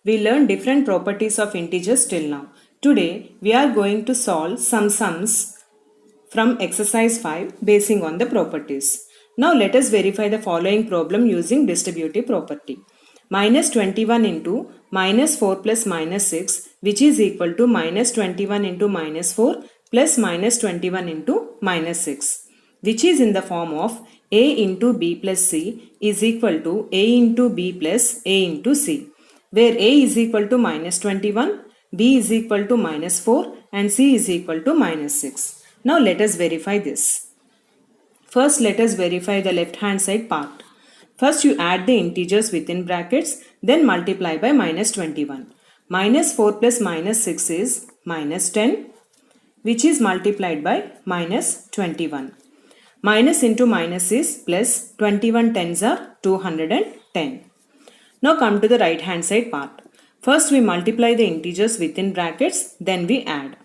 We learned different properties of integers till now. Today, we are going to solve some sums from exercise 5 basing on the properties. Now let us verify the following problem using distributive property. Minus 21 into minus 4 plus minus 6, which is equal to minus 21 into minus 4 plus minus 21 into minus 6, which is in the form of a into b plus c is equal to a into b plus a into c, where a is equal to minus 21, b is equal to minus 4 and c is equal to minus 6. Now let us verify this. First let us verify the left hand side part. First you add the integers within brackets, then multiply by minus 21. Minus 4 plus minus 6 is minus 10, which is multiplied by minus 21. Minus into minus is plus, 21 tens are 210. Now come to the right hand side part. First we multiply the integers within brackets, then we add.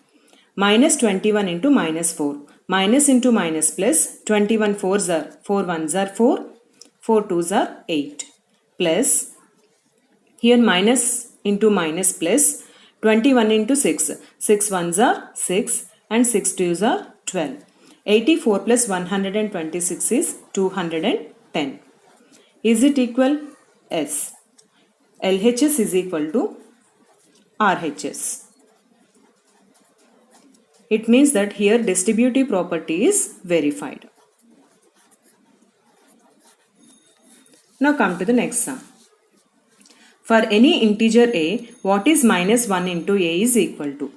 Minus 21 into minus 4. Minus into minus plus, 21 4s are 4 1s are 4, 4 2s are 8. Plus, here minus into minus plus, 21 into 6. 6 1s are 6 and 6 2s are 12. 84 plus 126 is 210. Is it equal? Yes. LHS is equal to RHS. It means that here distributive property is verified. Now come to the next sum. For any integer a, what is minus 1 into a is equal to?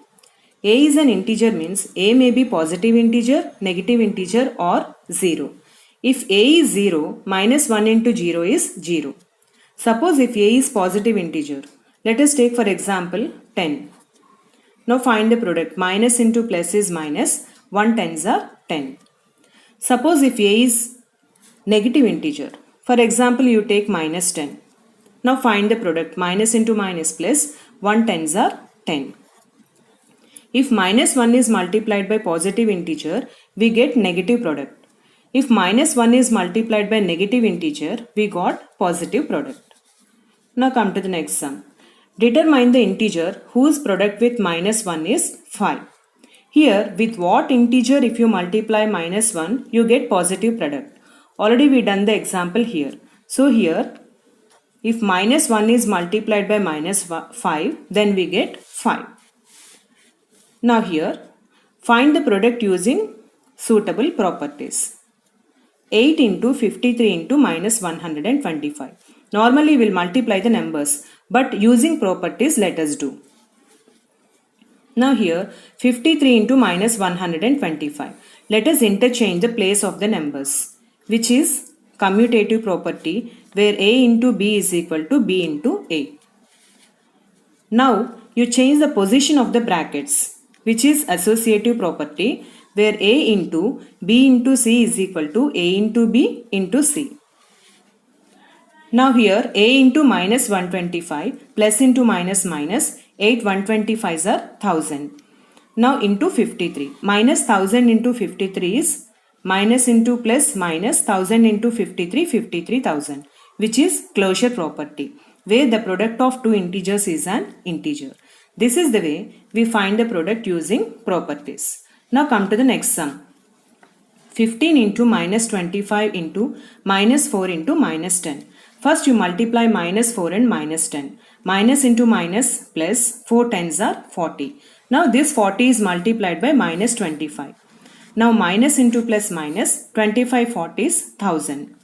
A is an integer means a may be positive integer, negative integer or 0. If a is 0, minus 1 into 0 is 0. Suppose if a is positive integer, let us take for example 10. Now find the product. Minus into plus is minus, 1 tens are 10. Suppose if a is negative integer, for example you take minus 10. Now find the product. Minus into minus plus, 1 tens are 10. If minus 1 is multiplied by positive integer, we get negative product. If minus 1 is multiplied by negative integer, we got positive product. Now come to the next sum. Determine the integer whose product with minus 1 is 5. Here, with what integer if you multiply minus 1, you get positive product. Already we done the example here. So here, if minus 1 is multiplied by minus 5, then we get 5. Now here, find the product using suitable properties. 8 into 53 into minus 125. Normally we will multiply the numbers, but using properties let us do. Now here 53 into minus 125. Let us interchange the place of the numbers, which is commutative property where a into b is equal to b into a. Now you change the position of the brackets, which is associative property where a into b into c is equal to a into b into c. Now here a into minus 125 plus into minus minus 8 125s are 1000. Now into 53. Minus 1000 into 53 is minus into plus minus 1000 into 53 53,000, which is closure property where the product of two integers is an integer. This is the way we find the product using properties. Now come to the next sum. 15 into minus 25 into minus 4 into minus 10. First you multiply minus 4 and minus 10. Minus into minus plus 4 tens are 40. Now this 40 is multiplied by minus 25. Now minus into plus minus 25 40 is 1000.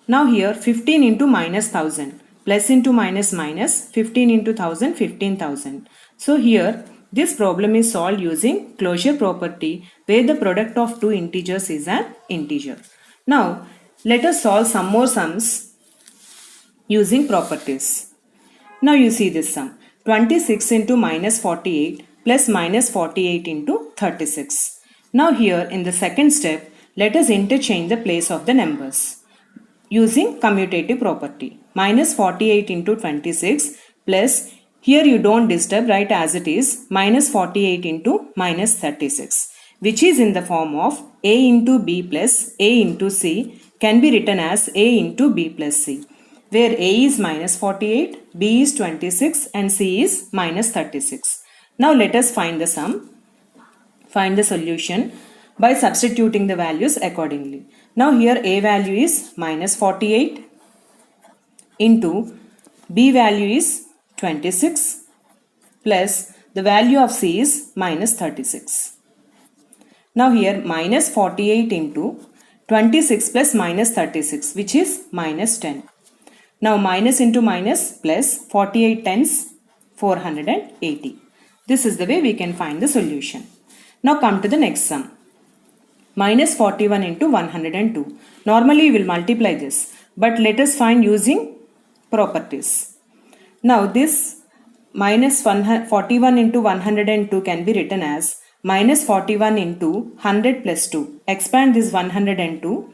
Now here 15 into minus 1000. Plus into minus minus 15 into 1000 15,000. So here this problem is solved using closure property where the product of two integers is an integer. Now let us solve some more sums using properties. Now you see this sum. 26 into minus 48 plus minus 48 into 36. Now here in the second step, let us interchange the place of the numbers using commutative property. Minus 48 into 26 plus, here you don't disturb, write as it is, minus 48 into minus 36, which is in the form of a into b plus a into c, can be written as a into b plus c. where A is minus 48, B is 26 and C is minus 36. Now let us find the sum, find the solution by substituting the values accordingly. Now here A value is minus 48 into B value is 26 plus the value of C is minus 36. Now here minus 48 into 26 plus minus 36, which is minus 10. Now minus into minus plus 48 tens 480. This is the way we can find the solution. Now come to the next sum. Minus 41 into 102. Normally we will multiply this, but let us find using properties. Now this minus 41 into 102 can be written as minus 41 into 100 plus 2. Expand this 102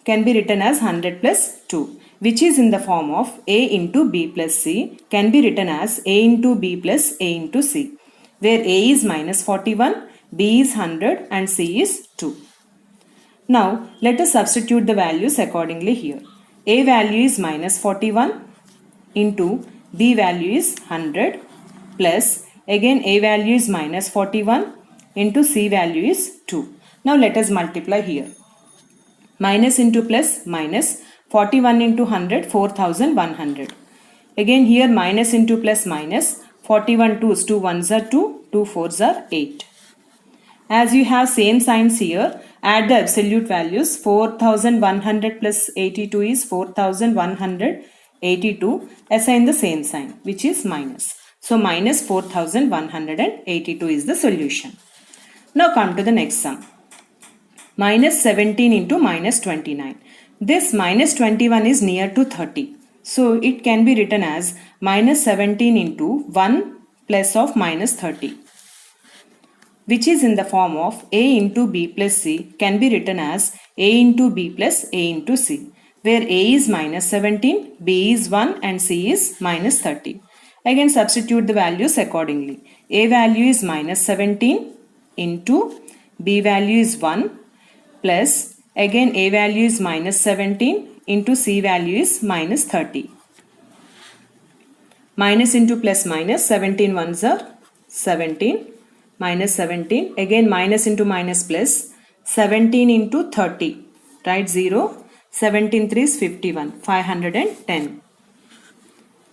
can be written as 100 plus 2, which is in the form of A into B plus C, can be written as A into B plus A into C, where A is minus 41, B is 100 and C is 2. Now let us substitute the values accordingly here. A value is minus 41 into B value is 100 plus again A value is minus 41 into C value is 2. Now let us multiply here. Minus into plus minus 41 into 100 4100. Again here minus into plus minus 41 2s, 2 1s are 2, 2 4s are 8. As you have same signs here, add the absolute values. 4100 plus 82 is 4182. Assign the same sign, which is minus. So minus 4182 is the solution. Now come to the next sum. Minus 17 into minus 29. This minus 21 is near to 30. So it can be written as minus 17 into 1 plus of minus 30, which is in the form of A into B plus C, can be written as A into B plus A into C, where A is minus 17, B is 1 and C is minus 30. Again substitute the values accordingly. A value is minus 17 into B value is 1 plus again A value is minus 17 into C value is minus 30. Minus into plus minus, 17 ones are 17. Minus 17, again minus into minus plus, 17 into 30, right 0, 17 3 is 51, 510.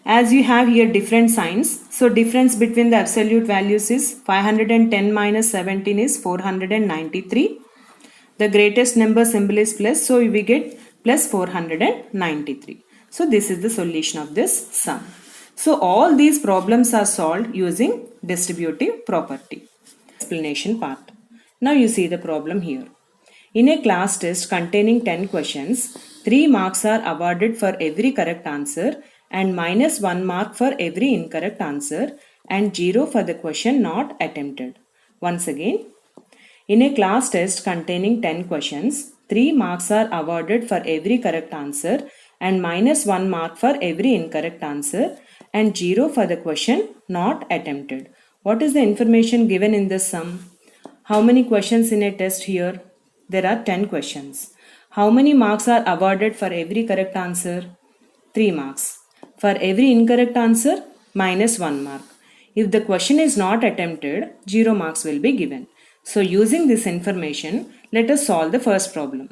As you have here different signs, so difference between the absolute values is 510 minus 17 is 493. The greatest number symbol is plus, so we get plus 493. So this is the solution of this sum. So all these problems are solved using distributive property. Explanation part. Now you see the problem here. In a class test containing 10 questions, 3 marks are awarded for every correct answer and minus 1 mark for every incorrect answer and 0 for the question not attempted. Once again, in a class test containing 10 questions, 3 marks are awarded for every correct answer and minus 1 mark for every incorrect answer and 0 for the question not attempted. What is the information given in this sum? How many questions in a test here? There are 10 questions. How many marks are awarded for every correct answer? 3 marks. For every incorrect answer, minus 1 mark. If the question is not attempted, 0 marks will be given. So using this information, let us solve the first problem.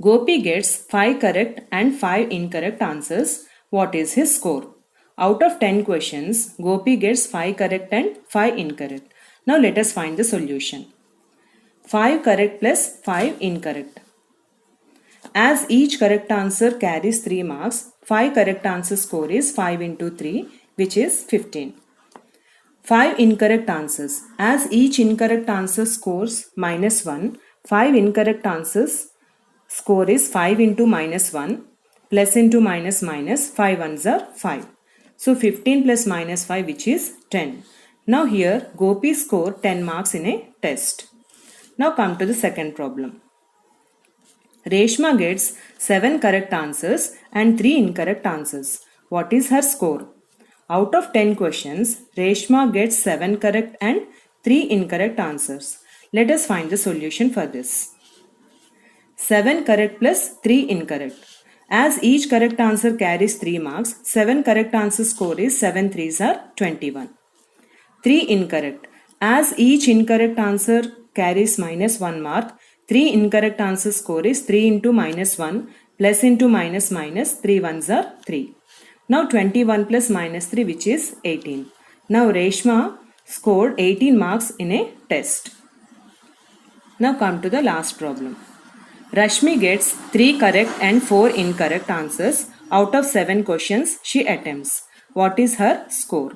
Gopi gets 5 correct and 5 incorrect answers. What is his score? Out of 10 questions, Gopi gets 5 correct and 5 incorrect. Now let us find the solution. 5 correct plus 5 incorrect. As each correct answer carries 3 marks, 5 correct answer score is 5 into 3, which is 15. 5 incorrect answers. As each incorrect answer scores minus 1, 5 incorrect answers score is 5 into minus 1, plus into minus minus, 5 ones are 5. So 15 plus minus 5, which is 10. Now here Gopi scored 10 marks in a test. Now come to the second problem. Reshma gets 7 correct answers and 3 incorrect answers. What is her score? Out of 10 questions, Reshma gets 7 correct and 3 incorrect answers. Let us find the solution for this. 7 correct plus 3 incorrect. As each correct answer carries 3 marks, 7 correct answer score is 7 threes are 21. 3 incorrect. As each incorrect answer carries minus 1 mark, 3 incorrect answer score is 3 into minus 1 plus into minus minus 3 ones are 3. Now 21 plus minus 3 which is 18. Now Reshma scored 18 marks in a test. Now come to the last problem. Rashmi gets 3 correct and 4 incorrect answers out of 7 questions she attempts. What is her score?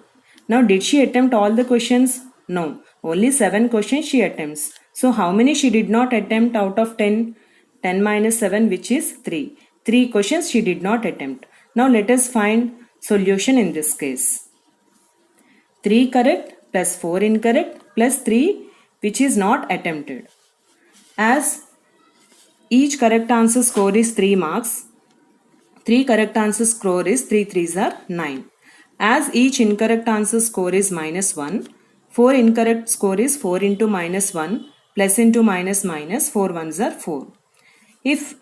Now did she attempt all the questions? No, only 7 questions she attempts. So how many she did not attempt out of 10? 10 minus 7 which is 3. 3 questions she did not attempt. Now let us find solution in this case. 3 correct plus 4 incorrect plus 3 which is not attempted. As each correct answer score is 3 marks, 3 correct answer score is 3 threes are 9. As each incorrect answer score is minus 1, 4 incorrect score is 4 into minus 1 plus into minus minus 4 ones are 4. If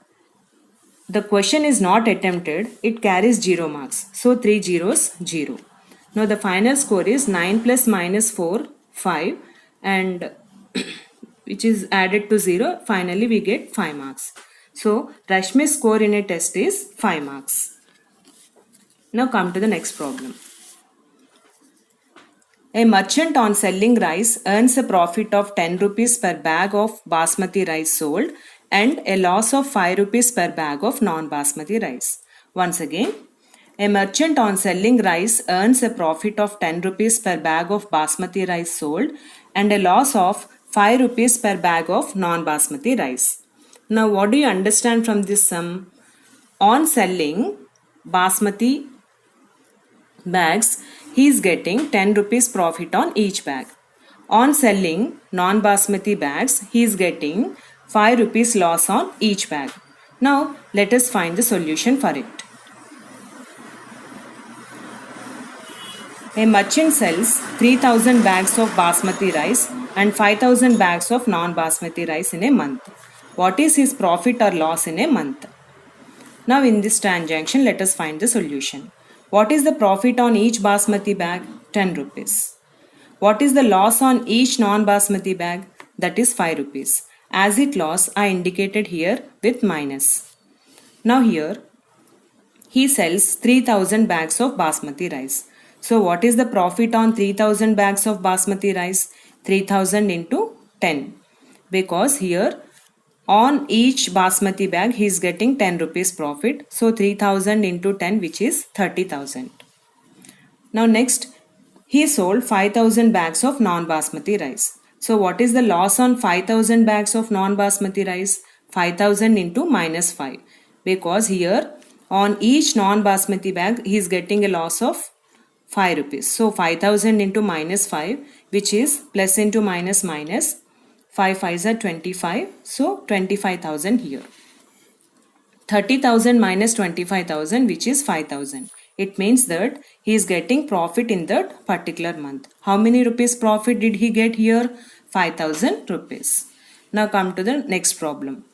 the question is not attempted, it carries 0 marks. So 3 zeros 0. Now the final score is 9 plus minus 4 5 and which is added to 0. Finally we get 5 marks. So Rashmi's score in a test is 5 marks. Now come to the next problem. A merchant on selling rice earns a profit of 10 rupees per bag of basmati rice sold and a loss of 5 rupees per bag of non-basmati rice. Once again, a merchant on selling rice earns a profit of 10 rupees per bag of basmati rice sold and a loss of 5 rupees per bag of non-basmati rice. Now what do you understand from this sum? On selling basmati bags, he is getting 10 rupees profit on each bag. On selling non-basmati bags, he is getting 5 rupees loss on each bag. Now let us find the solution for it. A merchant sells 3000 bags of basmati rice and 5000 bags of non-basmati rice in a month. What is his profit or loss in a month? Now in this transaction, let us find the solution. What is the profit on each basmati bag? 10 rupees. What is the loss on each non-basmati bag? That is 5 rupees. As it loss, I indicated here with minus. Now here, he sells 3000 bags of basmati rice. So what is the profit on 3000 bags of basmati rice? 3000 into 10. Because here, on each basmati bag, he is getting 10 rupees profit. So 3000 into 10 which is 30,000. Now next, he sold 5000 bags of non-basmati rice. So what is the loss on 5000 bags of non-basmati rice? 5000 into minus 5. Because here on each non-basmati bag, he is getting a loss of 5 rupees. So 5000 into minus 5 which is plus into minus minus. 5 5s are 25, so 25,000 here. 30,000 minus 25,000 which is 5,000. It means that he is getting profit in that particular month. How many rupees profit did he get here? 5,000 rupees. Now come to the next problem.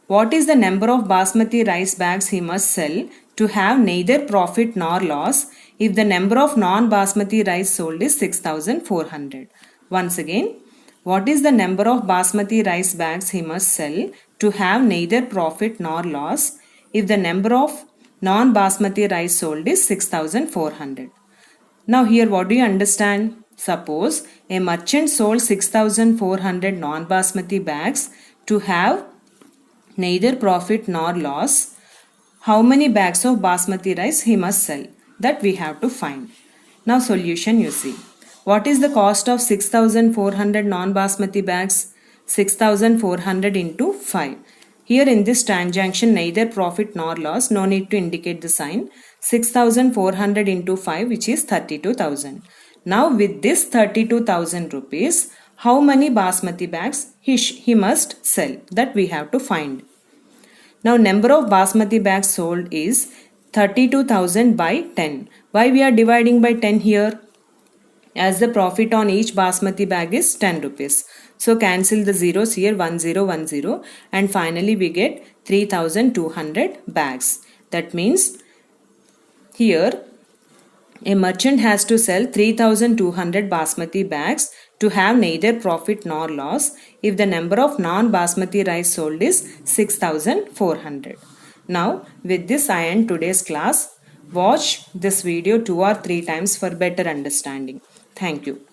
What is the number of basmati rice bags he must sell to have neither profit nor loss if the number of non-basmati rice sold is 6,400? Once again, what is the number of basmati rice bags he must sell to have neither profit nor loss if the number of non-basmati rice sold is 6,400? Now here what do you understand? Suppose a merchant sold 6,400 non-basmati bags to have neither profit nor loss. How many bags of basmati rice he must sell? That we have to find. Now solution you see. What is the cost of 6,400 non-basmati bags? 6,400 into 5. Here in this transaction, neither profit nor loss, no need to indicate the sign. 6,400 into 5 which is 32,000. Now with this 32,000 rupees, how many basmati bags he must sell? That we have to find. Now number of basmati bags sold is 32,000 by 10. Why we are dividing by 10 here? As the profit on each basmati bag is 10 rupees. So cancel the zeros here, 1010, and finally we get 3,200 bags. That means here a merchant has to sell 3200 basmati bags to have neither profit nor loss if the number of non-basmati rice sold is 6400. Now with this I end today's class. Watch this video 2 or 3 times for better understanding. Thank you.